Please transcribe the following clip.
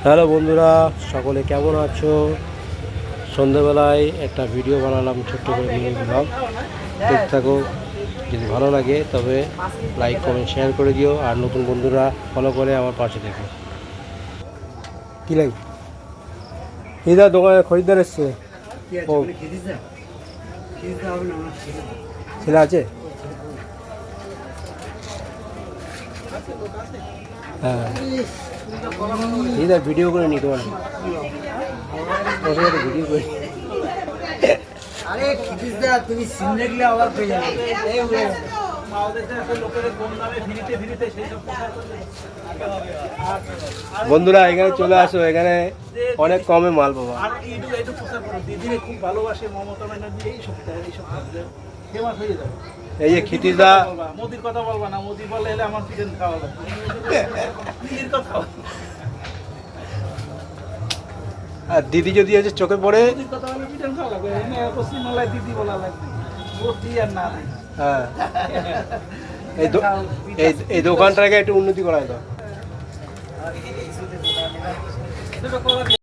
Hello বন্ধুরা, সকলে কেমন আছো? সন্ধ্যাবেলায় একটা ভিডিও বানালাম, ছোট্ট করে মিনি ব্লগ। দেখতে থাকো, যদি ভালো লাগে তবে লাইক কমেন্ট শেয়ার করে দিও, আর নতুন বন্ধুরা ফলো করে আমার পাশে থেকো। কী লাগে এদা দোকানে খরিদ্দার এসছে। ছেলে আছে? হ্যাঁ, এদা ভিডিও করে নি তোমার ভিডিও করে। আরে খিদিসদা, তুমি সিন দেখলে আবার পেয়ে যাবে। বন্ধুরা এখানে চলে আসো, এখানে অনেক কমে মাল পাবা। খুব ভালোবাসে মমতা ব্যানার্জি, এই সপ্তাহে ফেমাস হয়ে যাবে। এই যে ক্ষিতিজদা, মোদির কথা বলবা না, মোদি বলে এলে আমার চিকেন খাওয়া লাগবে। দিদির কথা আর দিদি যদি আছে চোখে পড়ে, মোদির কথা বলে চিকেন খাওয়া লাগবে। পশ্চিমবাংলায় দিদি বলা লাগবে, মোদি আর না। হ্যাঁ, এই দোকানটাকে একটু উন্নতি করাই দাও।